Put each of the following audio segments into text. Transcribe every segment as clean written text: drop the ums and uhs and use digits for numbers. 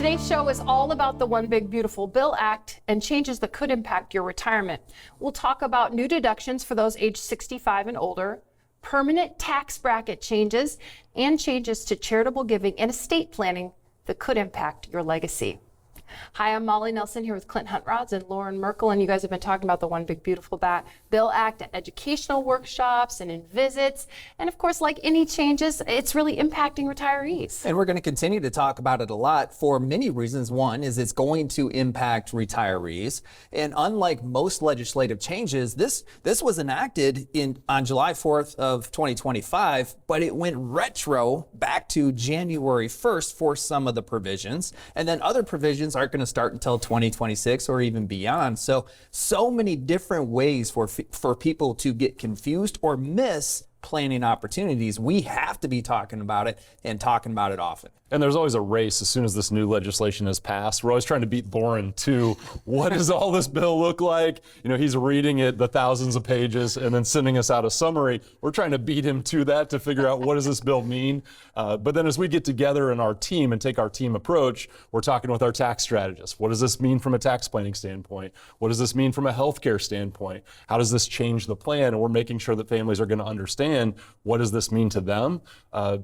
Today's show is all about the One Big Beautiful Bill Act and changes that could impact your retirement. We'll talk about new deductions for those age 65 and older, permanent tax bracket changes, and changes to charitable giving and estate planning that could impact your legacy. Hi, I'm Molly Nelson here with Clint Huntrods and Lauren Merkel, and you guys have been talking about the One Big Beautiful Bill Act at educational workshops and in visits. And of course, like any changes, it's really impacting retirees. And we're going to continue to talk about it a lot for many reasons. One is it's going to impact retirees. And unlike most legislative changes, this was enacted on July 4th of 2025, but it went retro back to January 1st for some of the provisions. And then other provisions aren't going to start until 2026 or even beyond. So many different ways for people to get confused or miss planning opportunities. We have to be talking about it and talking about it often. And there's always a race as soon as this new legislation is passed. We're always trying to beat Lauren to what does all this bill look like? You know, he's reading it, the thousands of pages, and then sending us out a summary. We're trying to beat him to that to figure out what does this bill mean. But then as we get together in our team and take our team approach, we're talking with our tax strategists. What does this mean from a tax planning standpoint? What does this mean from a healthcare standpoint? How does this change the plan? And we're making sure that families are going to understand what does this mean to them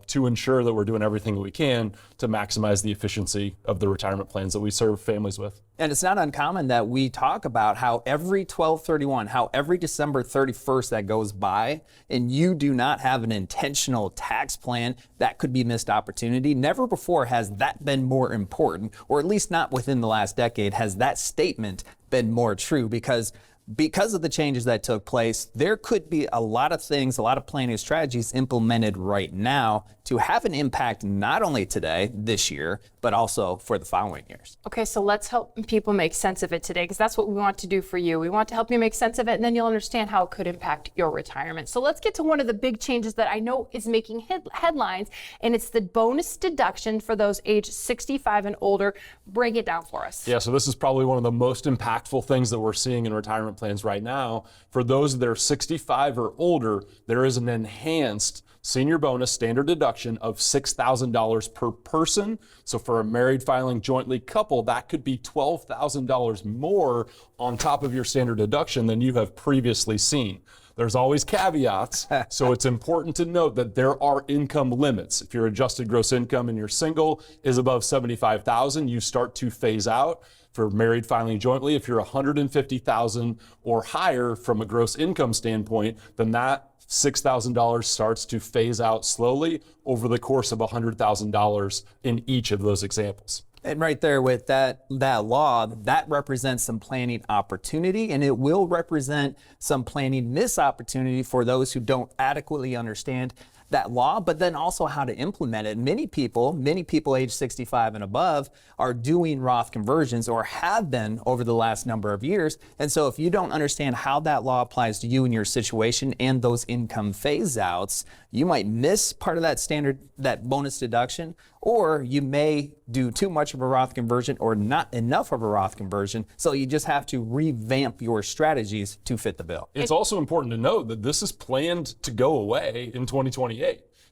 to ensure that we're doing everything that we can to maximize the efficiency of the retirement plans that we serve families with. And it's not uncommon that we talk about how every 12/31, how every December 31st that goes by and you do not have an intentional tax plan, that could be missed opportunity. Never before has that been more important, or at least not within the last decade, has that statement been more true, because of the changes that took place, there could be a lot of things, a lot of planning strategies implemented right now to have an impact not only today, this year, but also for the following years. Okay, so let's help people make sense of it today, because that's what we want to do for you. We want to help you make sense of it, and then you'll understand how it could impact your retirement. So let's get to one of the big changes that I know is making headlines, and it's the bonus deduction for those age 65 and older. Break it down for us. Yeah, so this is probably one of the most impactful things that we're seeing in retirement plans right now. For those that are 65 or older, there is an enhanced senior bonus standard deduction of $6,000 per person. So for a married filing jointly couple, that could be $12,000 more on top of your standard deduction than you have previously seen. There's always caveats, so it's important to note that there are income limits. If your adjusted gross income and you're single is above $75,000, you start to phase out. For married filing jointly, if you're $150,000 or higher from a gross income standpoint, then that $6,000 starts to phase out slowly over the course of $100,000 in each of those examples. And right there with that law, that represents some planning opportunity, and it will represent some planning missed opportunity for those who don't adequately understand that law, but then also how to implement it. Many people age 65 and above are doing Roth conversions or have been over the last number of years. And so if you don't understand how that law applies to you and your situation and those income phase outs, you might miss part of that bonus deduction, or you may do too much of a Roth conversion or not enough of a Roth conversion. So you just have to revamp your strategies to fit the bill. It's also important to note that this is planned to go away in 2028.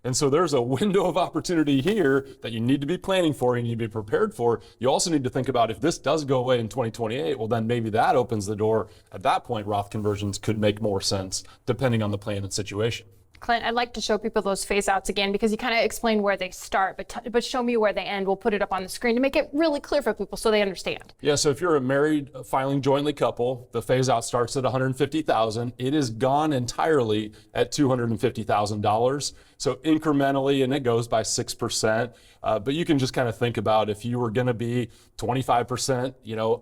And so there's a window of opportunity here that you need to be planning for, and you need to be prepared for. You also need to think about, if this does go away in 2028, well, then maybe that opens the door. At that point, Roth conversions could make more sense depending on the plan and situation. Clint, I'd like to show people those phase outs again, because you kind of explained where they start, but show me where they end. We'll put it up on the screen to make it really clear for people so they understand. Yeah, so if you're a married filing jointly couple, the phase out starts at $150,000. It is gone entirely at $250,000. So incrementally, and it goes by 6%. But you can just kind of think about, if you were going to be 25%,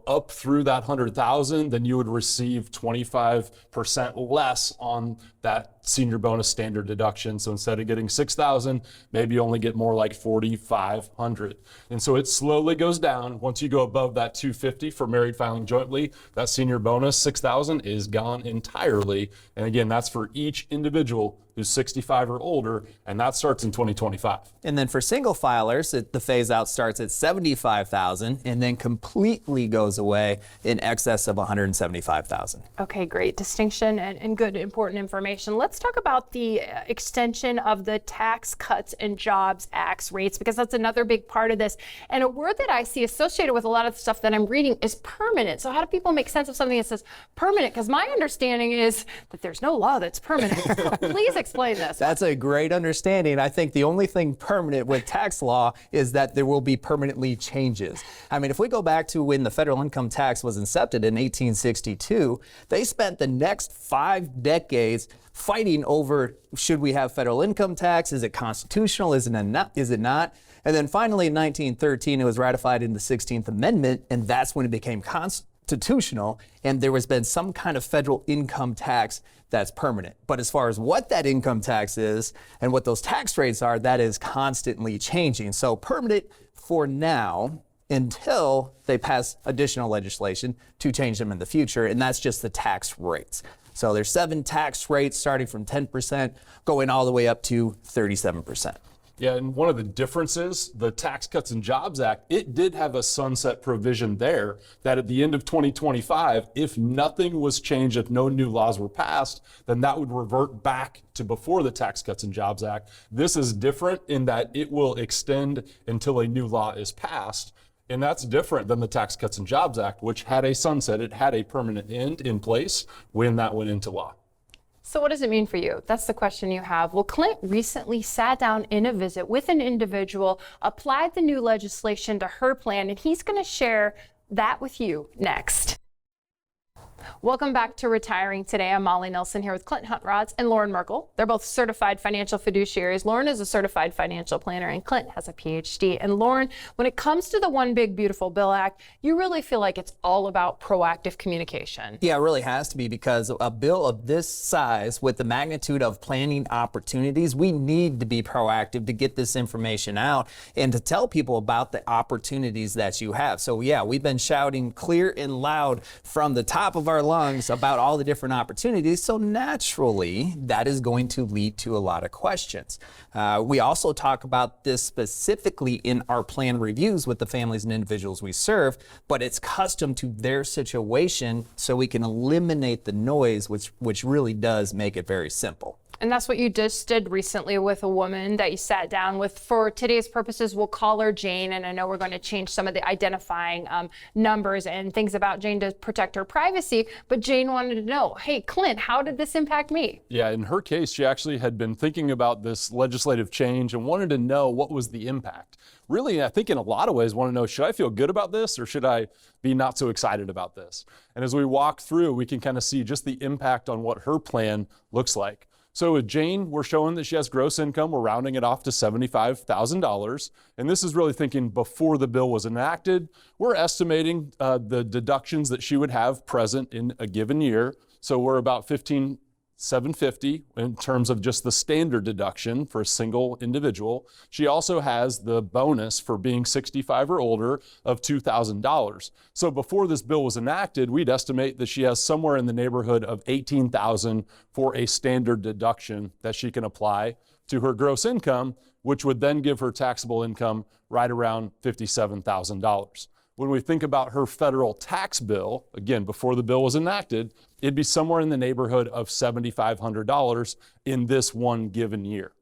up through that 100,000, then you would receive 25% less on that senior bonus standard deduction. So instead of getting 6,000, maybe you only get more like 4,500. And so it slowly goes down. Once you go above that 250 for married filing jointly, that senior bonus 6,000 is gone entirely. And again, that's for each individual who's 65 or older, and that starts in 2025. And then for single filers, the phase out starts at 75,000 and then completely goes away in excess of 175,000. Okay, great distinction and good important information. Let's talk about the extension of the Tax Cuts and Jobs Act rates, because that's another big part of this. And a word that I see associated with a lot of the stuff that I'm reading is permanent. So how do people make sense of something that says permanent? Because my understanding is that there's no law that's permanent. So please explain this. That's a great understanding. I think the only thing permanent with tax law is that there will be permanently changes. I mean, if we go back to when the federal income tax was incepted in 1862, they spent the next 5 decades fighting over, should we have federal income tax? Is it constitutional? Is it not? And then finally in 1913, it was ratified in the 16th Amendment, and that's when it became constitutional, and there has been some kind of federal income tax that's permanent. But as far as what that income tax is and what those tax rates are, that is constantly changing. So permanent for now until they pass additional legislation to change them in the future, and that's just the tax rates. So there's 7 tax rates starting from 10% going all the way up to 37%. Yeah, and one of the differences, the Tax Cuts and Jobs Act, it did have a sunset provision there that at the end of 2025, if nothing was changed, if no new laws were passed, then that would revert back to before the Tax Cuts and Jobs Act. This is different in that it will extend until a new law is passed. And that's different than the Tax Cuts and Jobs Act, which had a sunset. It had a permanent end in place when that went into law. So what does it mean for you? That's the question you have. Well, Clint recently sat down in a visit with an individual, applied the new legislation to her plan, and he's going to share that with you next. Welcome back to Retiring Today. I'm Molly Nelson here with Clint Huntrods and Lauren Merkel. They're both certified financial fiduciaries. Lauren is a certified financial planner and Clint has a PhD. And Lauren, when it comes to the One Big Beautiful Bill Act, you really feel like it's all about proactive communication. Yeah, it really has to be, because a bill of this size with the magnitude of planning opportunities, we need to be proactive to get this information out and to tell people about the opportunities that you have. So yeah, we've been shouting clear and loud from the top of our lungs about all the different opportunities. So naturally, that is going to lead to a lot of questions. We also talk about this specifically in our plan reviews with the families and individuals we serve, but it's custom to their situation so we can eliminate the noise, which really does make it very simple. And that's what you just did recently with a woman that you sat down with. For today's purposes, we'll call her Jane. And I know we're going to change some of the identifying numbers and things about Jane to protect her privacy. But Jane wanted to know, hey, Clint, how did this impact me? Yeah, in her case, she actually had been thinking about this legislative change and wanted to know what was the impact. Really, I think in a lot of ways, want to know, should I feel good about this or should I be not so excited about this? And as we walk through, we can kind of see just the impact on what her plan looks like. So with Jane, we're showing that she has gross income. We're rounding it off to $75,000. And this is really thinking before the bill was enacted. We're estimating the deductions that she would have present in a given year. So we're about $15,750 in terms of just the standard deduction for a single individual. She also has the bonus for being 65 or older of $2,000. So before this bill was enacted, we'd estimate that she has somewhere in the neighborhood of $18,000 for a standard deduction that she can apply to her gross income, which would then give her taxable income right around $57,000. When we think about her federal tax bill, again, before the bill was enacted, it'd be somewhere in the neighborhood of $7,500 in this one given year.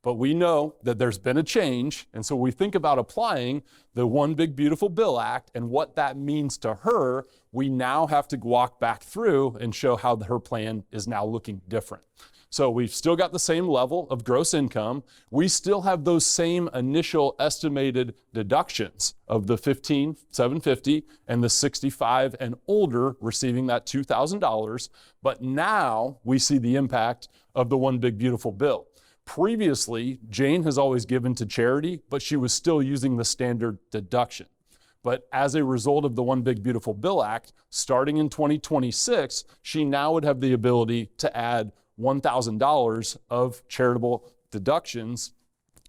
But we know that there's been a change, and so we think about applying the One Big Beautiful Bill Act and what that means to her. We now have to walk back through and show how her plan is now looking different. So we've still got the same level of gross income. We still have those same initial estimated deductions of the $15,750 and the 65 and older receiving that $2,000. But now we see the impact of the One Big Beautiful Bill. Previously, Jane has always given to charity, but she was still using the standard deduction. But as a result of the One Big Beautiful Bill Act, starting in 2026, she now would have the ability to add $1,000 of charitable deductions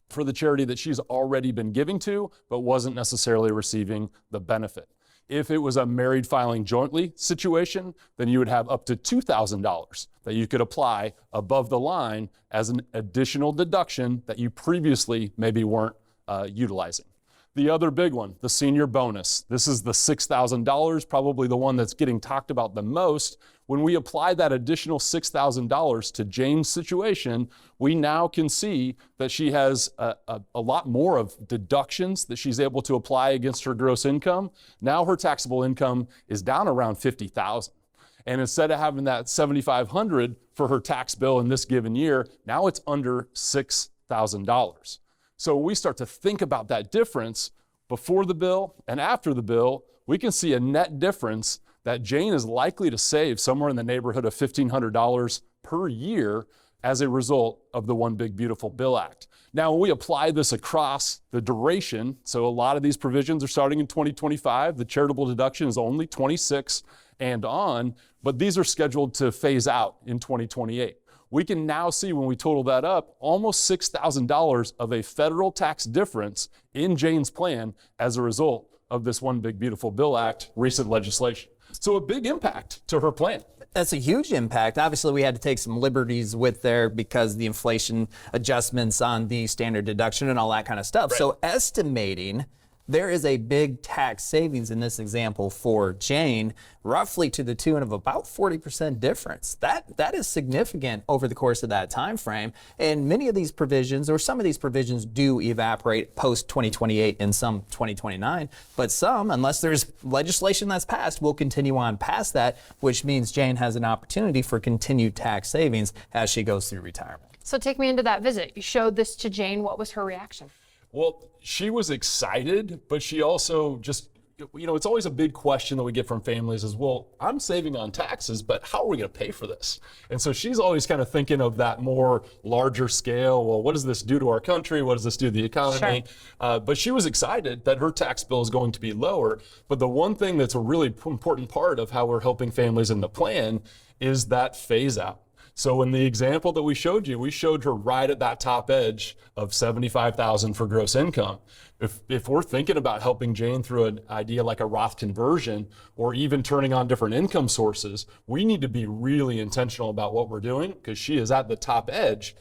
for the charity that she's already been giving to, but wasn't necessarily receiving the benefit. If it was a married filing jointly situation, then you would have up to $2,000 that you could apply above the line as an additional deduction that you previously maybe weren't utilizing. The other big one, the senior bonus. This is the $6,000, probably the one that's getting talked about the most. When we apply that additional $6,000 to Jane's situation, we now can see that she has a lot more of deductions that she's able to apply against her gross income. Now her taxable income is down around $50,000. And instead of having that $7,500 for her tax bill in this given year, now it's under $6,000. So when we start to think about that difference before the bill and after the bill, we can see a net difference that Jane is likely to save somewhere in the neighborhood of $1,500 per year as a result of the One Big Beautiful Bill Act. Now, when we apply this across the duration, so a lot of these provisions are starting in 2025, the charitable deduction is only 26 and on, but these are scheduled to phase out in 2028. We can now see, when we total that up, almost $6,000 of a federal tax difference in Jane's plan as a result of this One Big Beautiful Bill Act recent legislation. So a big impact to her plan. That's a huge impact. Obviously, we had to take some liberties with there because the inflation adjustments on the standard deduction and all that kind of stuff. Right. So estimating there is a big tax savings in this example for Jane, roughly to the tune of about 40% difference. That is significant over the course of that time frame. And many of these provisions, or some of these provisions, do evaporate post 2028 and some 2029. But some, unless there's legislation that's passed, will continue on past that, which means Jane has an opportunity for continued tax savings as she goes through retirement. So take me into that visit. You showed this to Jane. What was her reaction? Well, she was excited, but she also just, it's always a big question that we get from families is, well, I'm saving on taxes, but how are we going to pay for this? And so she's always kind of thinking of that more larger scale. Well, what does this do to our country? What does this do to the economy? Sure. But she was excited that her tax bill is going to be lower. But the one thing that's a really important part of how we're helping families in the plan is that phase out. So in the example that we showed you, we showed her right at that top edge of $75,000 for gross income. If we're thinking about helping Jane through an idea like a Roth conversion or even turning on different income sources, we need to be really intentional about what we're doing because she is at the top edge.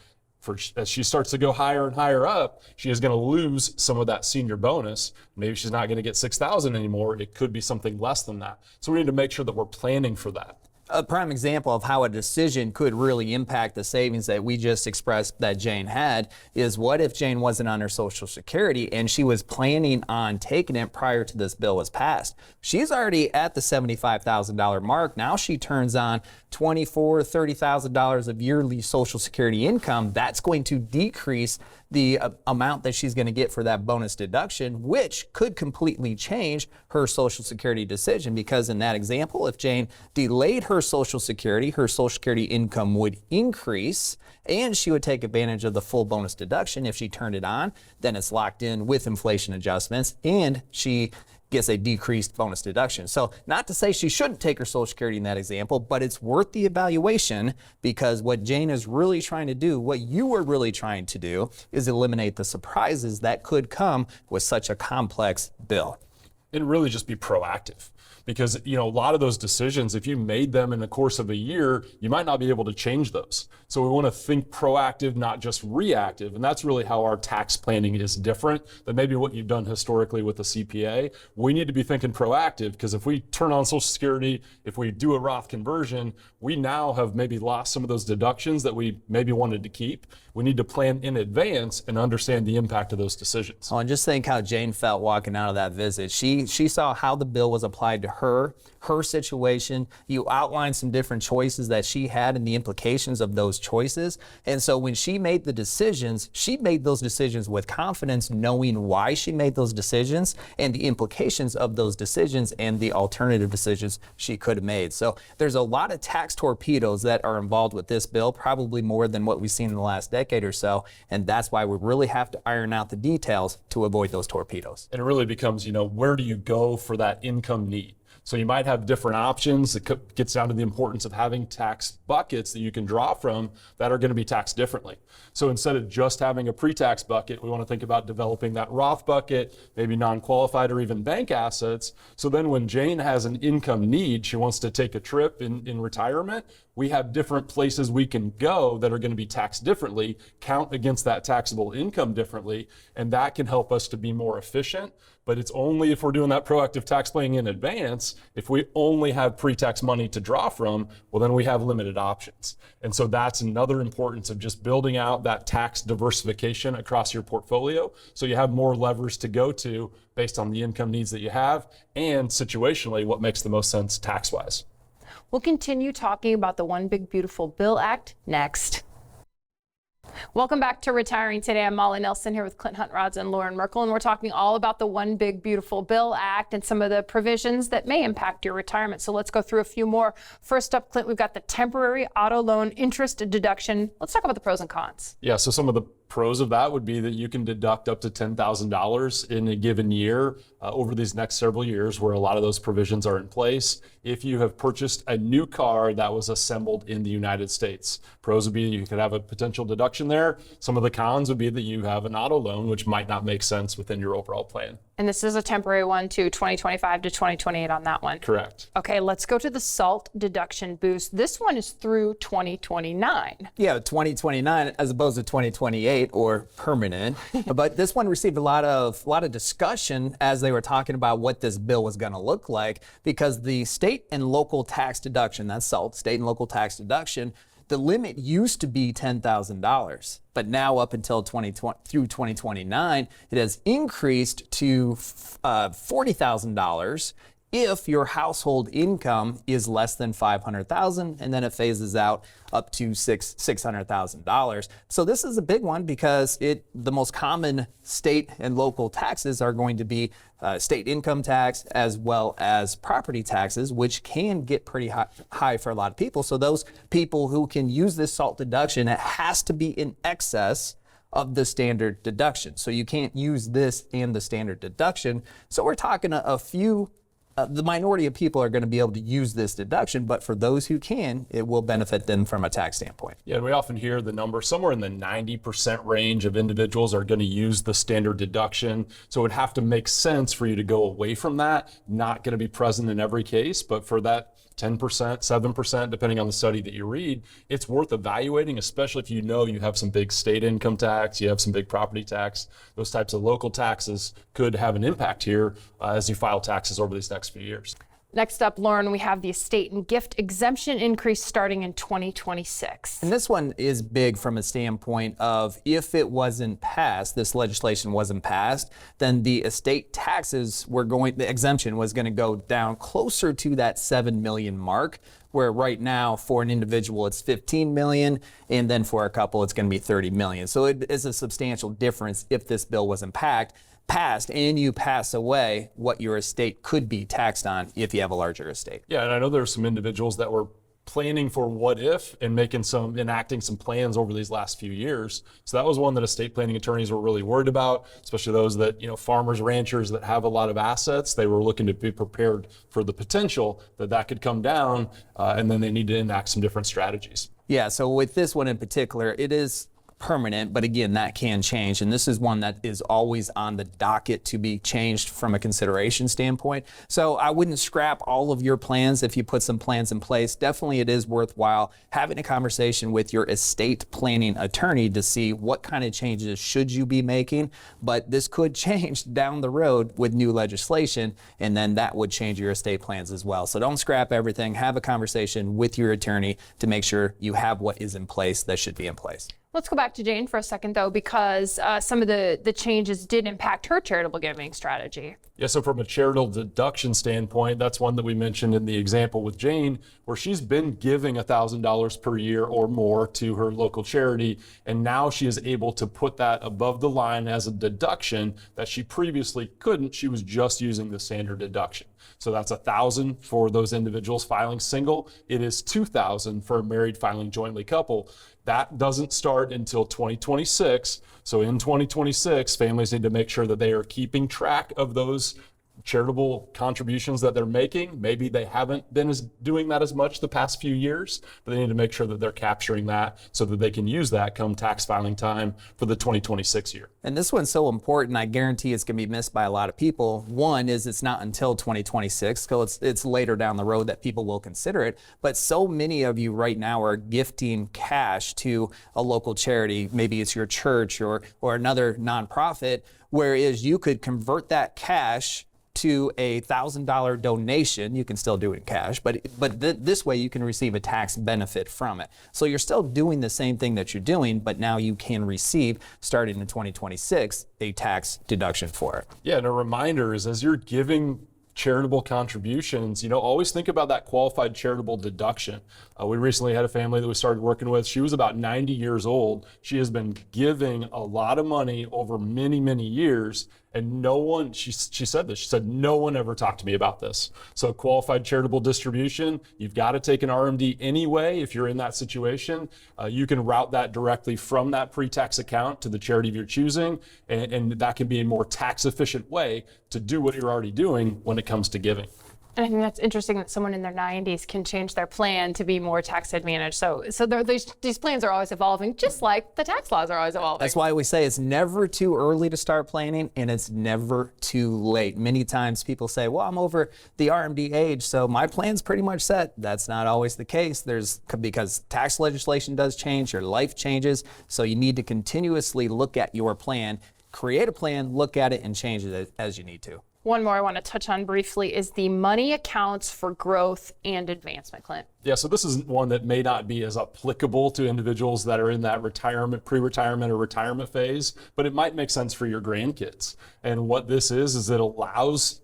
As she starts to go higher and higher up, she is going to lose some of that senior bonus. Maybe she's not going to get $6,000 anymore. It could be something less than that. So we need to make sure that we're planning for that. A prime example of how a decision could really impact the savings that we just expressed that Jane had is, what if Jane wasn't on her Social Security and she was planning on taking it prior to this bill was passed? She's already at the $75,000 mark. Now she turns on $24,000, $30,000 of yearly Social Security income. That's going to decrease the amount that she's going to get for that bonus deduction, which could completely change her Social Security decision. Because in that example, if Jane delayed her Social Security income would increase, and she would take advantage of the full bonus deduction. If she turned it on, then it's locked in with inflation adjustments, and she gets a decreased bonus deduction. So not to say she shouldn't take her Social Security in that example, but it's worth the evaluation, because what Jane is really trying to do, what you are really trying to do, is eliminate the surprises that could come with such a complex bill. And really just be proactive. Because, a lot of those decisions, if you made them in the course of a year, you might not be able to change those. So we want to think proactive, not just reactive. And that's really how our tax planning is different than maybe what you've done historically with the CPA. We need to be thinking proactive, because if we turn on Social Security, if we do a Roth conversion, we now have maybe lost some of those deductions that we maybe wanted to keep. We need to plan in advance and understand the impact of those decisions. Oh, and just think how Jane felt walking out of that visit. She saw how the bill was applied to her situation. You outlined some different choices that she had and the implications of those choices. And so when she made the decisions, she made those decisions with confidence, knowing why she made those decisions and the implications of those decisions and the alternative decisions she could have made. So there's a lot of tax torpedoes that are involved with this bill, probably more than what we've seen in the last decade or so. And that's why we really have to iron out the details to avoid those torpedoes. And it really becomes, where do you go for that income need? So you might have different options. It gets down to the importance of having tax buckets that you can draw from that are going to be taxed differently. So instead of just having a pre-tax bucket, we want to think about developing that Roth bucket, maybe non-qualified or even bank assets. So then when Jane has an income need, she wants to take a trip in retirement, we have different places we can go that are going to be taxed differently, count against that taxable income differently, and that can help us to be more efficient. But it's only if we're doing that proactive tax planning in advance. If we only have pre-tax money to draw from, well, then we have limited options. And so that's another importance of just building out that tax diversification across your portfolio, so you have more levers to go to based on the income needs that you have and situationally what makes the most sense tax-wise. We'll continue talking about the One Big Beautiful Bill Act next. Welcome back to Retiring Today. I'm Molly Nelson here with Clint Hunt-Rods and Lauren Merkel, and we're talking all about the One Big Beautiful Bill Act and some of the provisions that may impact your retirement. So let's go through a few more. First up, Clint, we've got the temporary auto loan interest deduction. Let's talk about the pros and cons. Yeah, so some of the pros of that would be that you can deduct up to $10,000 in a given year over these next several years, where a lot of those provisions are in place if you have purchased a new car that was assembled in the United States. Pros would be you could have a potential deduction there. Some of the cons would be that you have an auto loan, which might not make sense within your overall plan. And this is a temporary one to 2025 to 2028 on that one. Correct. Okay, let's go to the SALT deduction boost. This one is through 2029. Yeah, 2029 as opposed to 2028 or permanent. But this one received a lot of discussion as they were talking about what this bill was going to look like, because the state and local tax deduction, that's SALT, state and local tax deduction, the limit used to be $10,000, but now up until 2020 through 2029, it has increased to $40,000 if your household income is less than $500,000, and then it phases out up to $600,000. So this is a big one because the most common state and local taxes are going to be state income tax as well as property taxes, which can get pretty high for a lot of people. So those people who can use this SALT deduction, it has to be in excess of the standard deduction. So you can't use this and the standard deduction. So we're talking a few. The minority of people are going to be able to use this deduction, but for those who can, it will benefit them from a tax standpoint. Yeah, and we often hear the number somewhere in the 90% range of individuals are going to use the standard deduction. So it would have to make sense for you to go away from that. Not going to be present in every case, but for that 10%, 7%, depending on the study that you read, it's worth evaluating, especially if you know you have some big state income tax, you have some big property tax. Those types of local taxes could have an impact here as you file taxes over these next few years. Next up, Lauren, we have the estate and gift exemption increase starting in 2026. And this one is big from a standpoint of if it wasn't passed, this legislation wasn't passed, then the estate taxes the exemption was going to go down closer to that 7 million mark, where right now for an individual it's 15 million, and then for a couple it's going to be 30 million. So it is a substantial difference if this bill wasn't passed and you pass away, what your estate could be taxed on if you have a larger estate. Yeah, and I know there's some individuals that were planning for what if and enacting some plans over these last few years. So that was one that estate planning attorneys were really worried about, especially those that, farmers, ranchers that have a lot of assets. They were looking to be prepared for the potential that could come down, and then they need to enact some different strategies. Yeah, so with this one in particular, it is permanent, but again, that can change. And this is one that is always on the docket to be changed from a consideration standpoint. So I wouldn't scrap all of your plans if you put some plans in place. Definitely it is worthwhile having a conversation with your estate planning attorney to see what kind of changes should you be making. But this could change down the road with new legislation, and then that would change your estate plans as well. So don't scrap everything. Have a conversation with your attorney to make sure you have what is in place that should be in place. Let's go back to Jane for a second, though, because some of the changes did impact her charitable giving strategy. Yeah, so from a charitable deduction standpoint, that's one that we mentioned in the example with Jane, where she's been giving $1,000 per year or more to her local charity, and now she is able to put that above the line as a deduction that she previously couldn't. She was just using the standard deduction. So that's $1,000 for those individuals filing single. It is $2,000 for a married filing jointly couple. That doesn't start until 2026. So in 2026, families need to make sure that they are keeping track of those charitable contributions that they're making. Maybe they haven't been doing that as much the past few years, but they need to make sure that they're capturing that so that they can use that come tax filing time for the 2026 year. And this one's so important, I guarantee it's going to be missed by a lot of people. One is it's not until 2026, so it's later down the road that people will consider it. But so many of you right now are gifting cash to a local charity. Maybe it's your church or another nonprofit, whereas you could convert that cash to a $1,000 donation. You can still do it in cash, but this way you can receive a tax benefit from it. So you're still doing the same thing that you're doing, but now you can receive, starting in 2026, a tax deduction for it. Yeah, and a reminder is as you're giving charitable contributions, always think about that qualified charitable deduction. We recently had a family that we started working with. She was about 90 years old. She has been giving a lot of money over many, many years. And no one, she said this, she said, no one ever talked to me about this. So qualified charitable distribution, you've got to take an RMD anyway. If you're in that situation, you can route that directly from that pre-tax account to the charity of your choosing. And that can be a more tax efficient way to do what you're already doing when it comes to giving. And I think that's interesting that someone in their 90s can change their plan to be more tax advantaged. So these plans are always evolving, just like the tax laws are always evolving. That's why we say it's never too early to start planning, and it's never too late. Many times people say, well, I'm over the RMD age, so my plan's pretty much set. That's not always the case. Because tax legislation does change, your life changes, so you need to continuously look at your plan, create a plan, look at it, and change it as you need to. One more I want to touch on briefly is the money accounts for growth and advancement, Clint. Yeah, so this is one that may not be as applicable to individuals that are in that retirement, pre-retirement or retirement phase, but it might make sense for your grandkids. And what this is it allows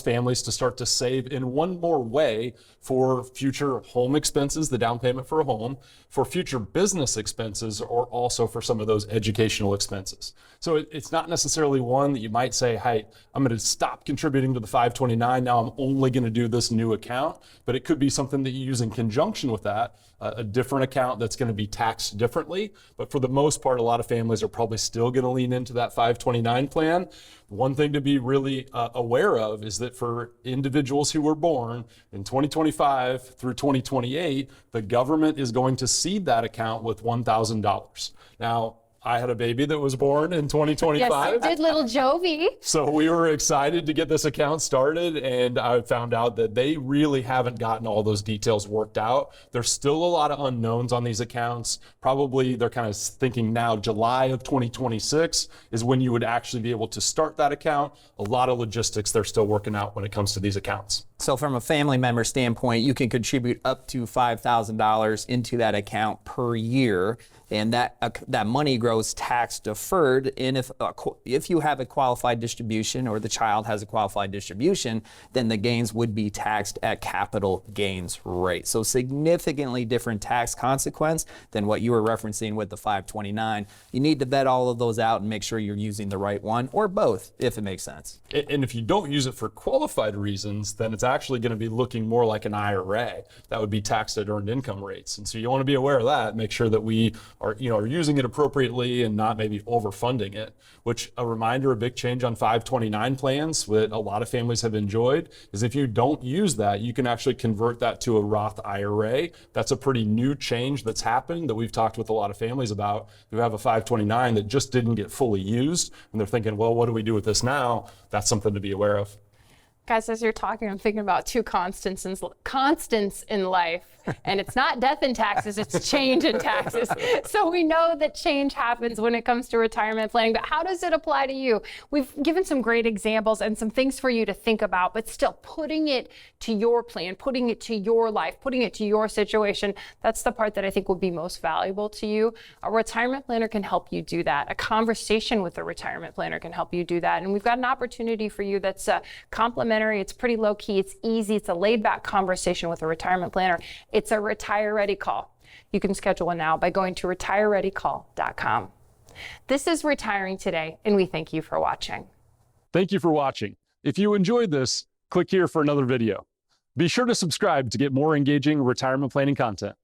families to start to save in one more way for future home expenses, the down payment for a home, for future business expenses, or also for some of those educational expenses. So it's not necessarily one that you might say, hey, I'm going to stop contributing to the 529. Now I'm only going to do this new account, but it could be something that you use in conjunction with that, a different account that's going to be taxed differently. But for the most part, a lot of families are probably still going to lean into that 529 plan. One thing to be really aware of is that for individuals who were born in 2025 through 2028, the government is going to seed that account with $1,000. Now, I had a baby that was born in 2025. Yes, you did, little Jovi. So we were excited to get this account started, and I found out that they really haven't gotten all those details worked out. There's still a lot of unknowns on these accounts. Probably they're kind of thinking now July of 2026 is when you would actually be able to start that account. A lot of logistics they're still working out when it comes to these accounts. So from a family member standpoint, you can contribute up to $5,000 into that account per year, and that money grows tax deferred. And if you have a qualified distribution or the child has a qualified distribution, then the gains would be taxed at capital gains rate. So significantly different tax consequence than what you were referencing with the 529. You need to vet all of those out and make sure you're using the right one, or both, if it makes sense. And if you don't use it for qualified reasons, then it's actually going to be looking more like an IRA. That would be taxed at earned income rates. And so you want to be aware of that. Make sure that we are using it appropriately and not maybe overfunding it. Which, a reminder, a big change on 529 plans that a lot of families have enjoyed is if you don't use that, you can actually convert that to a Roth IRA. That's a pretty new change that's happened that we've talked with a lot of families about who have a 529 that just didn't get fully used. And they're thinking, well, what do we do with this now? That's something to be aware of. Guys, as you're talking, I'm thinking about two constants in life. And it's not death in taxes, it's change in taxes. So we know that change happens when it comes to retirement planning, but how does it apply to you? We've given some great examples and some things for you to think about, but still putting it to your plan, putting it to your life, putting it to your situation, that's the part that I think will be most valuable to you. A retirement planner can help you do that. A conversation with a retirement planner can help you do that. And we've got an opportunity for you that's complimentary, it's pretty low key, it's easy, it's a laid back conversation with a retirement planner. It's a Retire Ready call. You can schedule one now by going to retirereadycall.com. This is Retiring Today, and we thank you for watching. Thank you for watching. If you enjoyed this, click here for another video. Be sure to subscribe to get more engaging retirement planning content.